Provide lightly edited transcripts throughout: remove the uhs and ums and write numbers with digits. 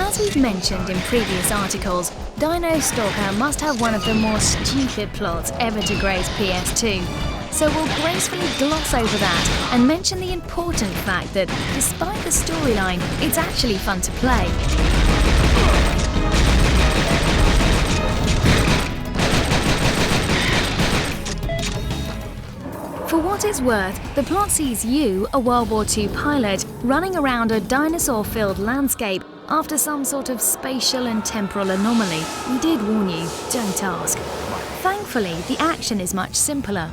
As we've mentioned in previous articles, Dino Stalker must have one of the more stupid plots ever to grace PS2. So we'll gracefully gloss over that and mention the important fact that, despite the storyline, it's actually fun to play. For what it's worth, the plot sees you, a World War II pilot, running around a dinosaur-filled landscape after some sort of spatial and temporal anomaly. We did warn you, don't ask. Thankfully, the action is much simpler,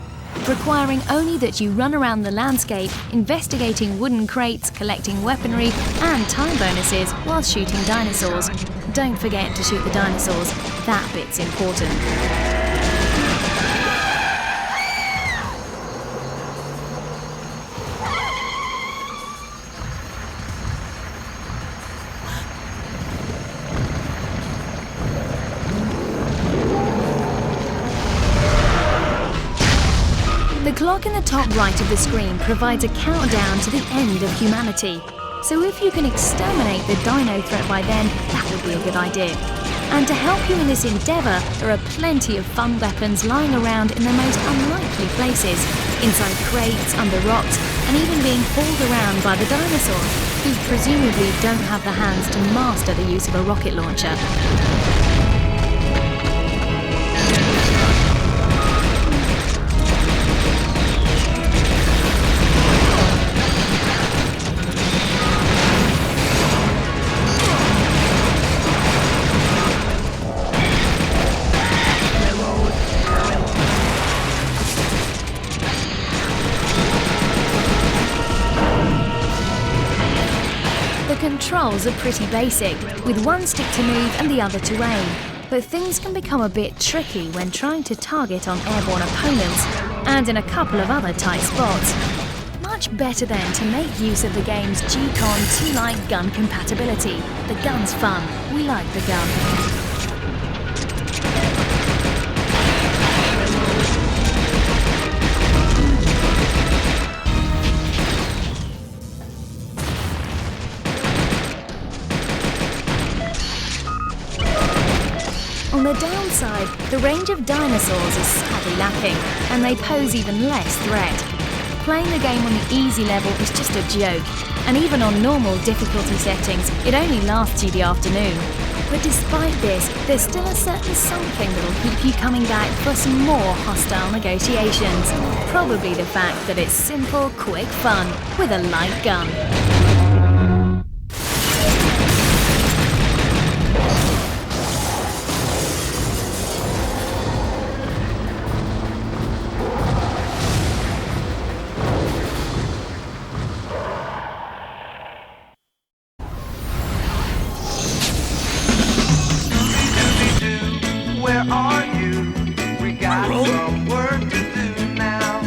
requiring only that you run around the landscape, investigating wooden crates, collecting weaponry and time bonuses while shooting dinosaurs. Don't forget to shoot the dinosaurs, that bit's important. The clock in the top right of the screen provides a countdown to the end of humanity. So if you can exterminate the dino threat by then, that would be a good idea. And to help you in this endeavour, there are plenty of fun weapons lying around in the most unlikely places, inside crates, under rocks, and even being hauled around by the dinosaurs, who presumably don't have the hands to master the use of a rocket launcher. The controls are pretty basic, with one stick to move and the other to aim. But things can become a bit tricky when trying to target on airborne opponents, and in a couple of other tight spots. Much better then to make use of the game's G-Con 2-like gun compatibility. The gun's fun, we like the gun. On the downside, the range of dinosaurs is sadly lacking, and they pose even less threat. Playing the game on the easy level is just a joke, and even on normal difficulty settings, it only lasts you the afternoon. But despite this, there's still a certain something that'll keep you coming back for some more hostile negotiations. Probably the fact that it's simple, quick fun with a light gun. Where are you? We got some work to do now.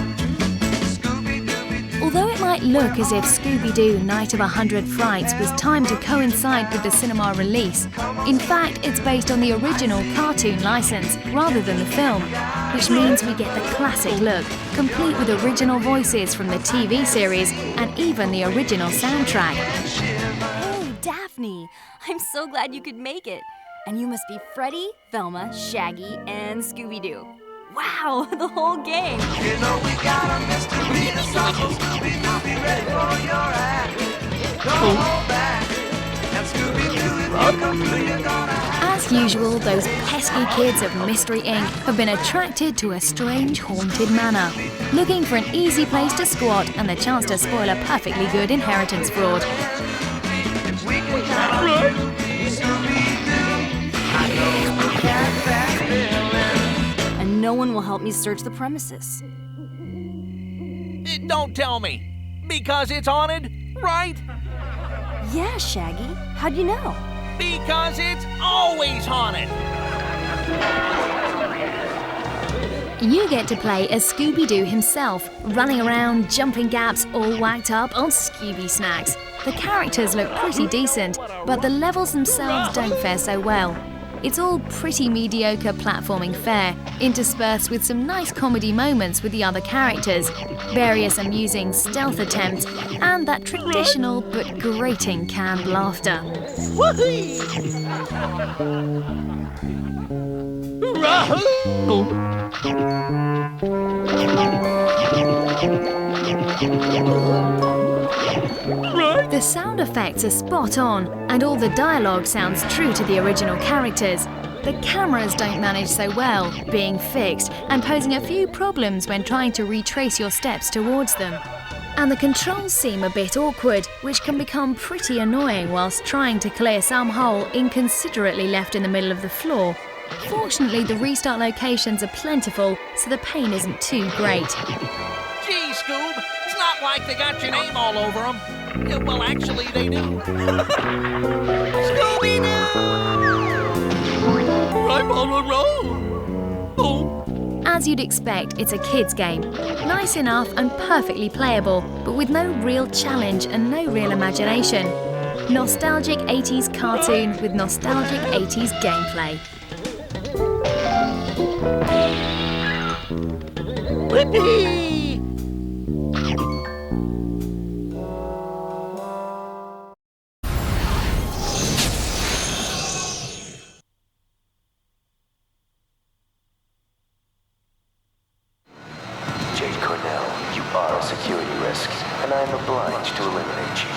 Although it might look as if ScoobyDoo Night of 100 Frights was timed to coincide with the cinema release, in fact it's based on the original cartoon license rather than the film, which means we get the classic look, complete with original voices from the TV series and even the original soundtrack. Hey, Daphne! I'm so glad you could make it. And you must be Freddy, Velma, Shaggy, and Scooby-Doo. Wow, the whole gang! You know we got a mystery to solve, so Scooby-Doo, be ready for your act. Don't hold back, and Scooby-Doo, if you come through, you're gonna have. As usual, those pesky kids of Mystery Inc. have been attracted to a strange haunted manor, looking for an easy place to squat and the chance to spoil a perfectly good inheritance fraud. If we can count on you, Scooby-Doo, I know we got that feeling. And no one will help me search the premises. Don't tell me. Because it's haunted, right? Yeah, Shaggy. How'd you know? Because it's always haunted. You get to play as Scooby-Doo himself, running around, jumping gaps, all whacked up on Scooby snacks. The characters look pretty decent, but the levels themselves don't fare so well. It's all pretty mediocre platforming fare, interspersed with some nice comedy moments with the other characters, various amusing stealth attempts, and that traditional but grating canned laughter. The sound effects are spot on, and all the dialogue sounds true to the original characters. The cameras don't manage so well, being fixed and posing a few problems when trying to retrace your steps towards them. And the controls seem a bit awkward, which can become pretty annoying whilst trying to clear some hole inconsiderately left in the middle of the floor. Fortunately, the restart locations are plentiful, so the pain isn't too great. Gee, Scoob, it's not like they got your name all over them. Yeah, well, actually, they do. ScoobyDoo! I'm on a roll. Oh. As you'd expect, it's a kid's game. Nice enough and perfectly playable, but with no real challenge and no real imagination. Nostalgic 80s cartoon with nostalgic 80s gameplay. Whippy! You are a security risk, and I am obliged to eliminate you.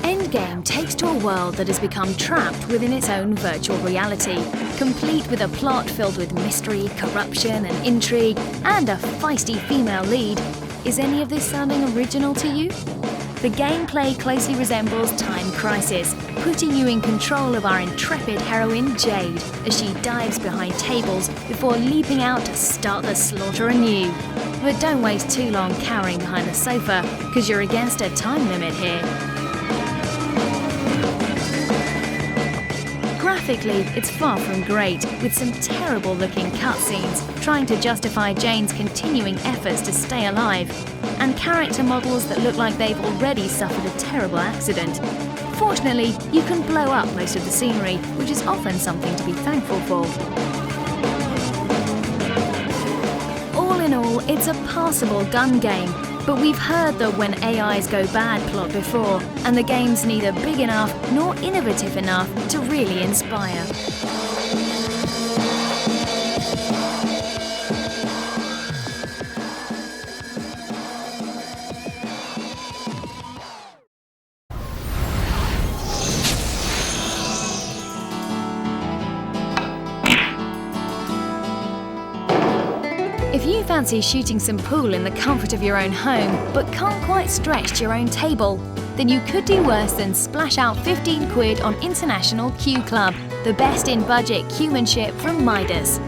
Endgame takes to a world that has become trapped within its own virtual reality, complete with a plot filled with mystery, corruption and intrigue, and a feisty female lead. Is any of this sounding original to you? The gameplay closely resembles Time Crisis, putting you in control of our intrepid heroine Jade as she dives behind tables before leaping out to start the slaughter anew. But don't waste too long cowering behind the sofa, because you're against a time limit here. Graphically, it's far from great, with some terrible looking cutscenes trying to justify Jane's continuing efforts to stay alive, and character models that look like they've already suffered a terrible accident. Fortunately, you can blow up most of the scenery, which is often something to be thankful for. All in all, it's a passable gun game, but we've heard that when AIs go bad plot before, and the game's neither big enough nor innovative enough to really inspire. If you fancy shooting some pool in the comfort of your own home, but can't quite stretch to your own table, then you could do worse than splash out 15 quid on International Q Club, the best in budget Qmanship from Midas.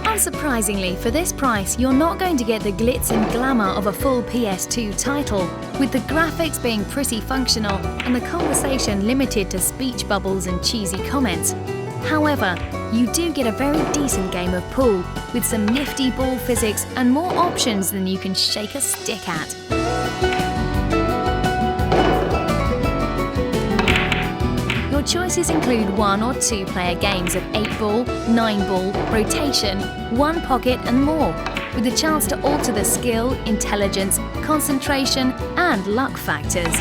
Unsurprisingly, for this price, you're not going to get the glitz and glamour of a full PS2 title, with the graphics being pretty functional and the conversation limited to speech bubbles and cheesy comments. However, you do get a very decent game of pool, with some nifty ball physics and more options than you can shake a stick at. Your choices include 1 or 2 player games of 8-ball, 9-ball, rotation, 1 pocket and more, with the chance to alter the skill, intelligence, concentration and luck factors.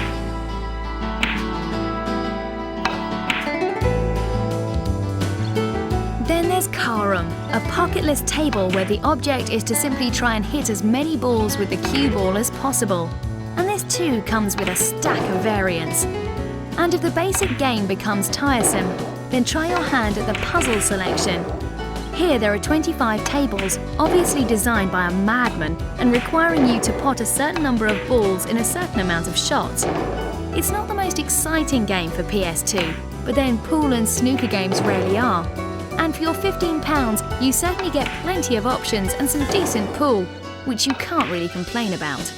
Then there's Carom, a pocketless table where the object is to simply try and hit as many balls with the cue ball as possible. And this too comes with a stack of variants. And if the basic game becomes tiresome, then try your hand at the puzzle selection. Here there are 25 tables, obviously designed by a madman and requiring you to pot a certain number of balls in a certain amount of shots. It's not the most exciting game for PS2, but then pool and snooker games rarely are. And for your £15, you certainly get plenty of options and some decent pool, which you can't really complain about.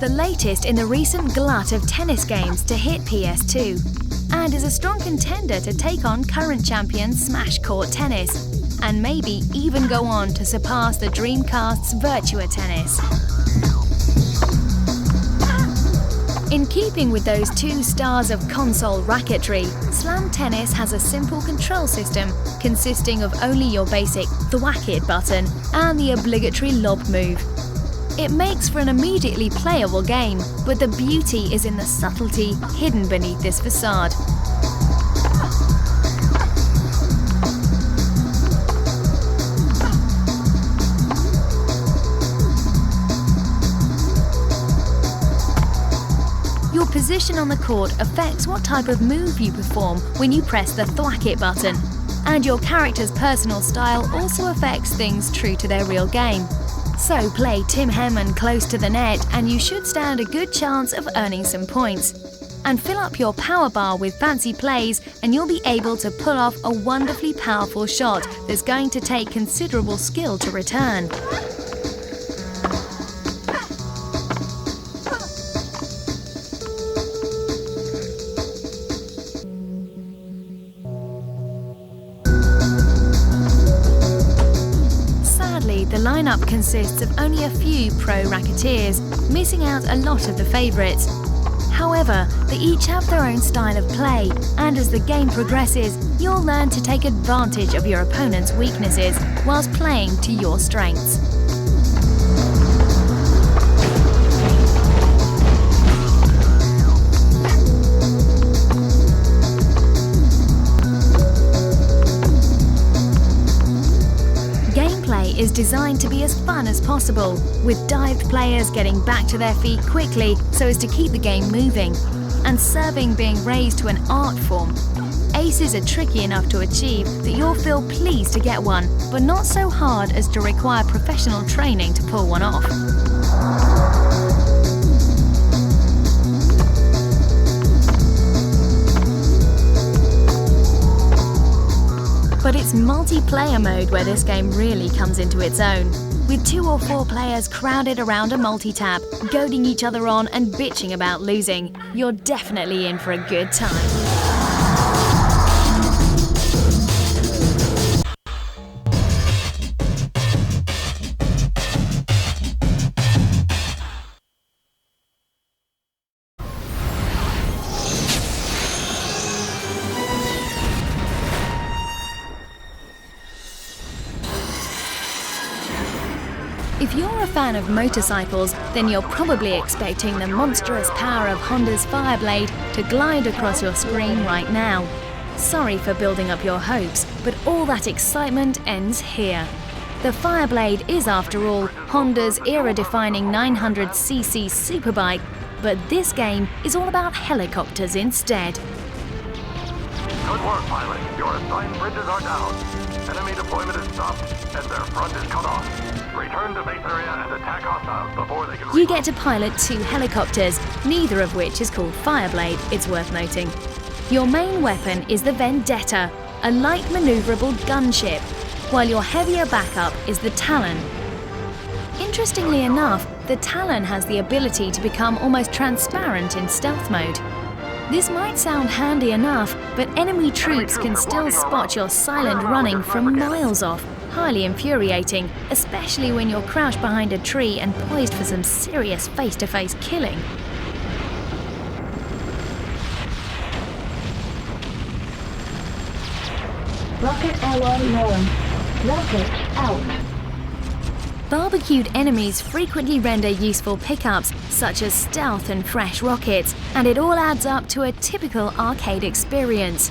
the latest in the recent glut of tennis games to hit PS2, and is a strong contender to take on current champion Smash Court Tennis, and maybe even go on to surpass the Dreamcast's Virtua Tennis. In keeping with those two stars of console racketry, Slam Tennis has a simple control system consisting of only your basic thwack it button and the obligatory lob move. It makes for an immediately playable game, but the beauty is in the subtlety hidden beneath this facade. Your position on the court affects what type of move you perform when you press the thwack it button, and your character's personal style also affects things true to their real game. So play Tim Henman close to the net and you should stand a good chance of earning some points. And fill up your power bar with fancy plays and you'll be able to pull off a wonderfully powerful shot that's going to take considerable skill to return. The lineup consists of only a few pro racketeers, missing out a lot of the favourites. However, they each have their own style of play, and as the game progresses, you'll learn to take advantage of your opponent's weaknesses whilst playing to your strengths. Is designed to be as fun as possible, with dived players getting back to their feet quickly so as to keep the game moving, and serving being raised to an art form. Aces are tricky enough to achieve that you'll feel pleased to get one, but not so hard as to require professional training to pull one off. But it's multiplayer mode where this game really comes into its own, with 2 or 4 players crowded around a multi-tab, goading each other on and bitching about losing. You're definitely in for a good time. If you're a fan of motorcycles, then you're probably expecting the monstrous power of Honda's Fireblade to glide across your screen right now. Sorry for building up your hopes, but all that excitement ends here. The Fireblade is, after all, Honda's era-defining 900cc superbike, but this game is all about helicopters instead. Good work, pilot. Your assigned bridges are down. Enemy deployment is stopped, and their front is cut off. Return to base area and attack hostiles before they can... You get to pilot 2 helicopters, neither of which is called Fireblade, it's worth noting. Your main weapon is the Vendetta, a light maneuverable gunship, while your heavier backup is the Talon. Interestingly enough, the Talon has the ability to become almost transparent in stealth mode. This might sound handy enough, but enemy troops can still spot your silent running from miles off. Highly infuriating, especially when you're crouched behind a tree and poised for some serious face-to-face killing. Rocket alloy low. Rocket out. Barbecued enemies frequently render useful pickups, such as stealth and fresh rockets, and it all adds up to a typical arcade experience.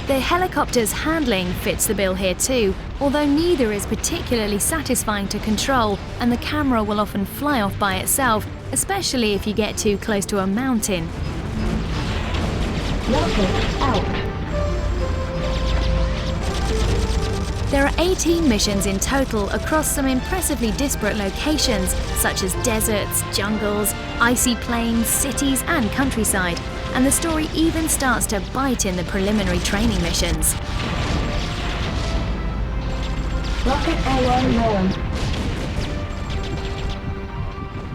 The helicopter's handling fits the bill here too, although neither is particularly satisfying to control, and the camera will often fly off by itself, especially if you get too close to a mountain. Rocket out. There are 18 missions in total across some impressively disparate locations, such as deserts, jungles, icy plains, cities and countryside, and the story even starts to bite in the preliminary training missions. Rocket alloy low.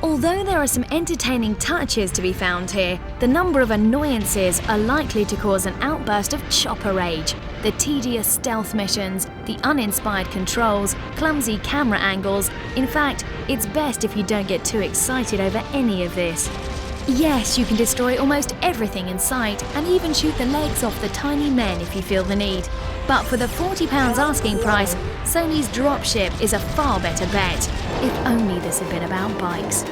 Although there are some entertaining touches to be found here, the number of annoyances are likely to cause an outburst of chopper rage. The tedious stealth missions, the uninspired controls, clumsy camera angles. In fact, it's best if you don't get too excited over any of this. Yes, you can destroy almost everything in sight and even shoot the legs off the tiny men if you feel the need. But for the £40 asking price, Sony's Dropship is a far better bet. If only this had been about bikes.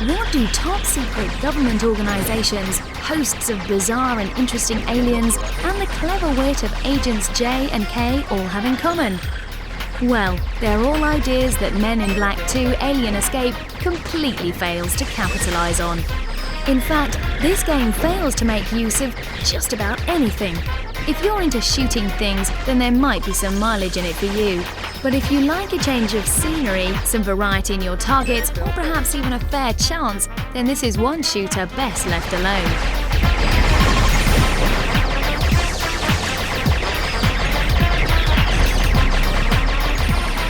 What do top-secret government organisations, hosts of bizarre and interesting aliens, and the clever wit of Agents J and K all have in common? Well, they're all ideas that Men in Black 2 Alien Escape completely fails to capitalise on. In fact, this game fails to make use of just about anything. If you're into shooting things, then there might be some mileage in it for you. But if you like a change of scenery, some variety in your targets, or perhaps even a fair chance, then this is one shooter best left alone.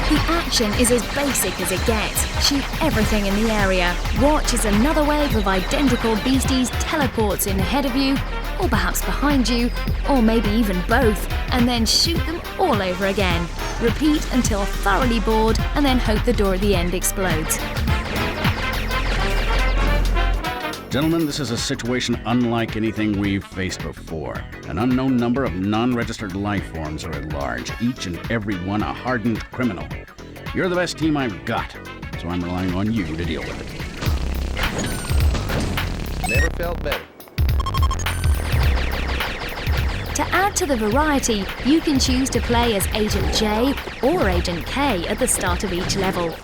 The action is as basic as it gets. Shoot everything in the area. Watch as another wave of identical beasties teleports in ahead of you, or perhaps behind you, or maybe even both, and then shoot them all over again. Repeat until thoroughly bored, and then hope the door at the end explodes. Gentlemen, this is a situation unlike anything we've faced before. An unknown number of non-registered life forms are at large, each and every one a hardened criminal. You're the best team I've got, so I'm relying on you to deal with it. Never felt better. To add to the variety, you can choose to play as Agent J or Agent K at the start of each level.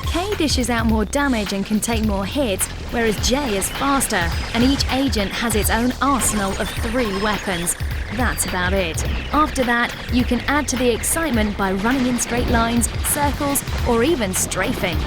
K dishes out more damage and can take more hits, whereas J is faster, and each agent has its own arsenal of 3 weapons. That's about it. After that, you can add to the excitement by running in straight lines, circles, or even strafing.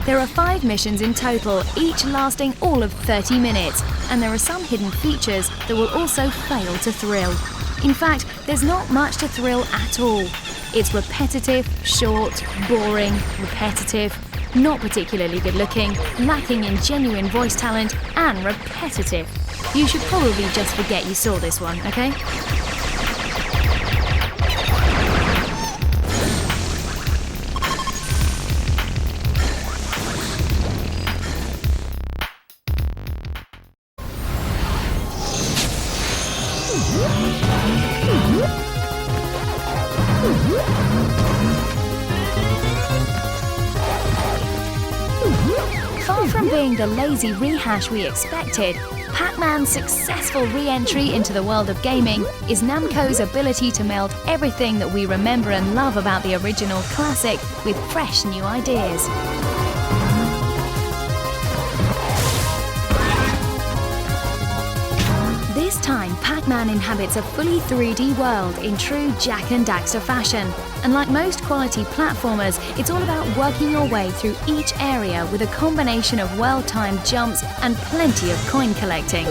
There are 5 missions in total, each lasting all of 30 minutes, and there are some hidden features that will also fail to thrill. In fact, there's not much to thrill at all. It's repetitive, short, boring, repetitive, not particularly good looking, lacking in genuine voice talent, and repetitive. You should probably just forget you saw this one, okay? Far from being the lazy rehash we expected, Pac-Man's successful re-entry into the world of gaming is Namco's ability to meld everything that we remember and love about the original classic with fresh new ideas. This time, Pac-Man inhabits a fully 3D world in true Jak and Daxter fashion. And like most quality platformers, it's all about working your way through each area with a combination of well-timed jumps and plenty of coin collecting.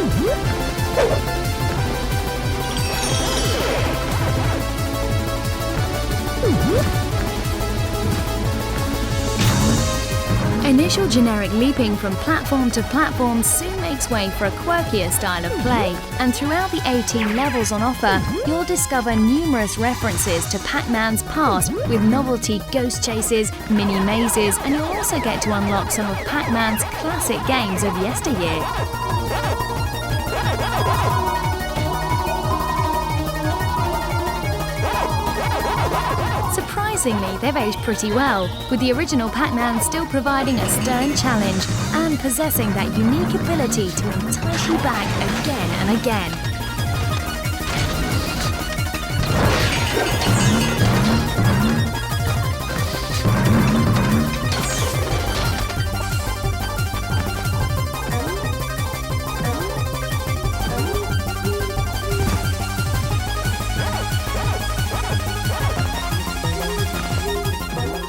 Initial generic leaping from platform to platform soon makes way for a quirkier style of play, and throughout the 18 levels on offer, you'll discover numerous references to Pac-Man's past with novelty ghost chases, mini mazes, and you'll also get to unlock some of Pac-Man's classic games of yesteryear. Surprisingly, they've aged pretty well, with the original Pac-Man still providing a stern challenge and possessing that unique ability to entice you back again and again.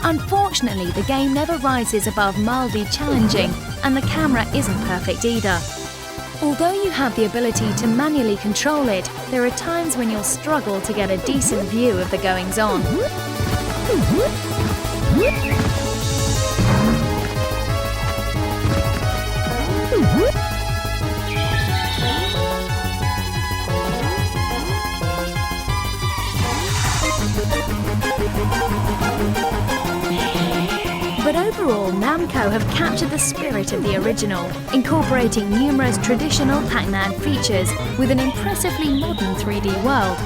Unfortunately, the game never rises above mildly challenging, and the camera isn't perfect either. Although you have the ability to manually control it, there are times when you'll struggle to get a decent view of the goings-on. But overall, Namco have captured the spirit of the original, incorporating numerous traditional Pac-Man features with an impressively modern 3D world.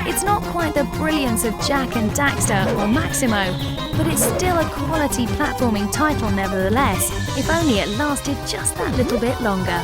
It's not quite the brilliance of Jak and Daxter or Maximo, but it's still a quality platforming title nevertheless, if only it lasted just that little bit longer.